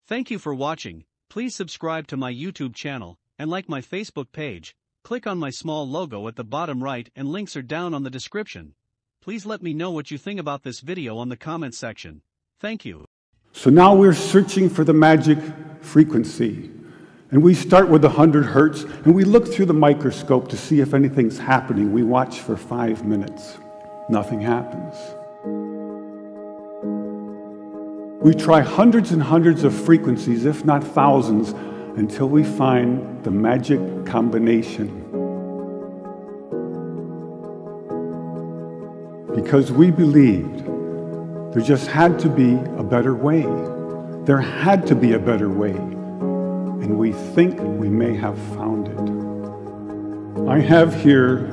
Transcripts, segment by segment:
Thank you for watching. Please subscribe to my YouTube channel and like my Facebook page. Click on my small logo at the bottom right and links are down on the description. Please let me know what you think about this video on the comment section. Thank you. So now we're searching for the magic frequency. And we start with 100 hertz and we look through the microscope to see if anything's happening. We watch for 5 minutes. Nothing happens. We try hundreds and hundreds of frequencies, if not thousands, until we find the magic combination. Because we believed there just had to be a better way. There had to be a better way. And we think we may have found it. I have here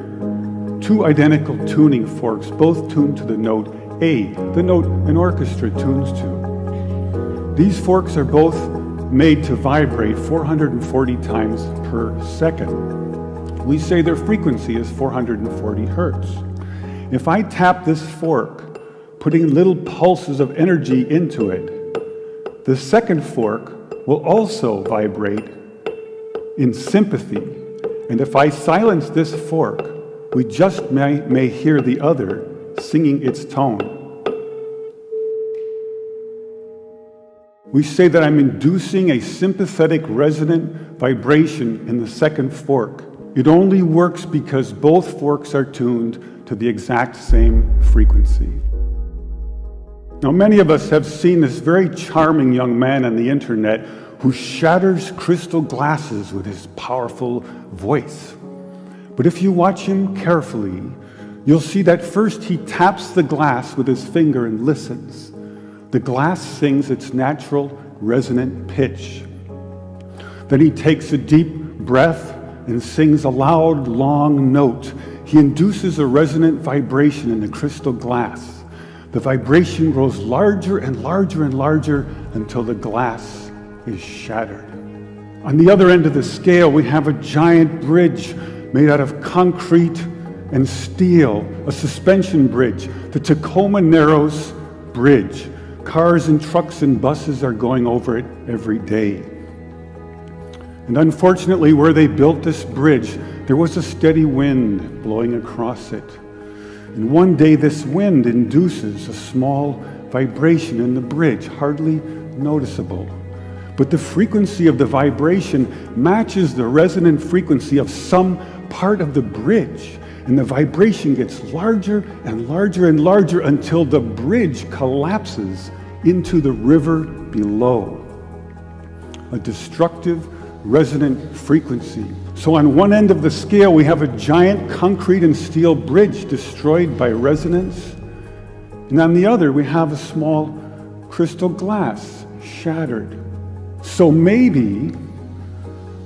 2 identical tuning forks, both tuned to the note A, the note an orchestra tunes to. These forks are both made to vibrate 440 times per second. We say their frequency is 440 hertz. If I tap this fork, putting little pulses of energy into it, the second fork will also vibrate in sympathy. And if I silence this fork, we just may hear the other singing its tone. We say that I'm inducing a sympathetic resonant vibration in the second fork. It only works because both forks are tuned to the exact same frequency. Now, many of us have seen this very charming young man on the internet who shatters crystal glasses with his powerful voice. But if you watch him carefully, you'll see that first he taps the glass with his finger and listens. The glass sings its natural resonant pitch. Then he takes a deep breath and sings a loud, long note. He induces a resonant vibration in the crystal glass. The vibration grows larger and larger and larger until the glass is shattered. On the other end of the scale, we have a giant bridge made out of concrete and steel, a suspension bridge, the Tacoma Narrows Bridge. Cars and trucks and buses are going over it every day. And unfortunately, where they built this bridge, there was a steady wind blowing across it. And one day this wind induces a small vibration in the bridge, hardly noticeable. But the frequency of the vibration matches the resonant frequency of some part of the bridge. And the vibration gets larger and larger and larger until the bridge collapses into the river below. A destructive resonant frequency. So on one end of the scale, we have a giant concrete and steel bridge destroyed by resonance. And on the other, we have a small crystal glass shattered. So maybe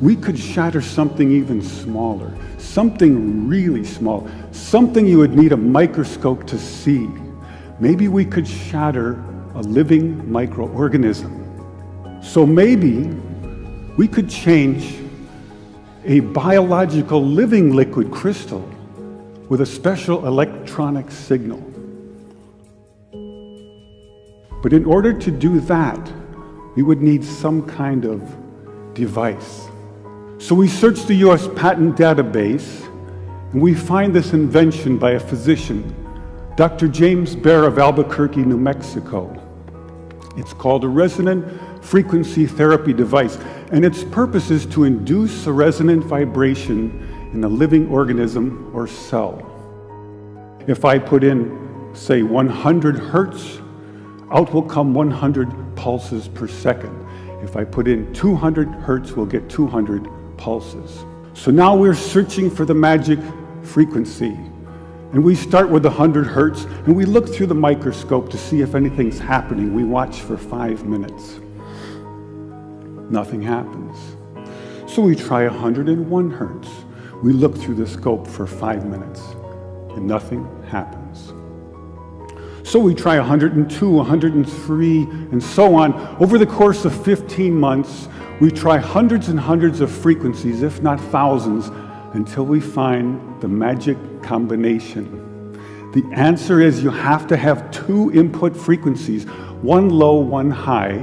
we could shatter something even smaller, something really small, something you would need a microscope to see. Maybe we could shatter a living microorganism. So maybe we could change a biological living liquid crystal with a special electronic signal. But in order to do that, we would need some kind of device. So we search the US patent database and we find this invention by a physician, Dr. James Bear of Albuquerque, New Mexico. It's called a resonant frequency therapy device, and its purpose is to induce a resonant vibration in a living organism or cell. If I put in, say, 100 hertz, out will come 100 pulses per second. If I put in 200 hertz, we'll get 200 pulses. So now we're searching for the magic frequency. And we start with 100 hertz, and we look through the microscope to see if anything's happening. We watch for 5 minutes. Nothing happens. So we try 101 hertz. We look through the scope for 5 minutes, and nothing happens. So we try 102, 103, and so on. Over the course of 15 months, we try hundreds and hundreds of frequencies, if not thousands, until we find the magic combination. The answer is you have to have 2 input frequencies, one low, one high,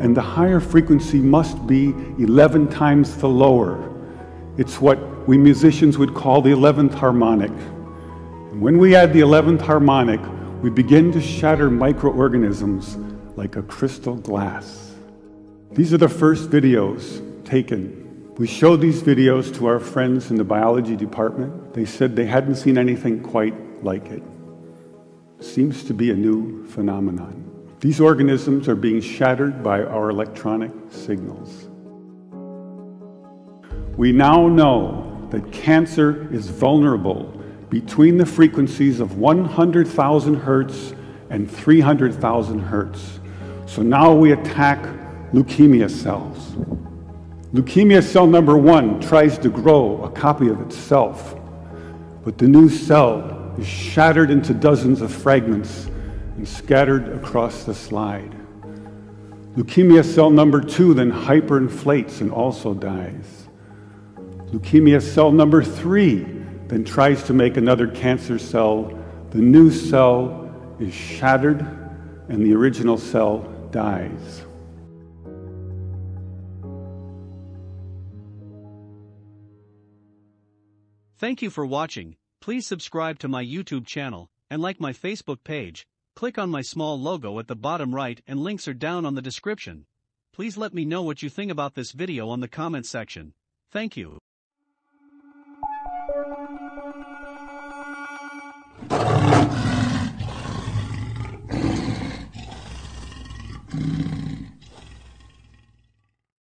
and the higher frequency must be 11 times the lower. It's what we musicians would call the 11th harmonic. And when we add the 11th harmonic, we begin to shatter microorganisms like a crystal glass. These are the first videos taken. We showed these videos to our friends in the biology department. They said they hadn't seen anything quite like it. Seems to be a new phenomenon. These organisms are being shattered by our electronic signals. We now know that cancer is vulnerable between the frequencies of 100,000 hertz and 300,000 hertz. So now we attack leukemia cells. Leukemia cell number 1 tries to grow a copy of itself, but the new cell is shattered into dozens of fragments and scattered across the slide. Leukemia cell number 2 then hyperinflates and also dies. Leukemia cell number 3 then tries to make another cancer cell. The new cell is shattered and the original cell dies. Thank you for watching. Please subscribe to my YouTube channel and like my Facebook page. Click on my small logo at the bottom right and links are down on the description. Please let me know what you think about this video on the comment section. Thank you.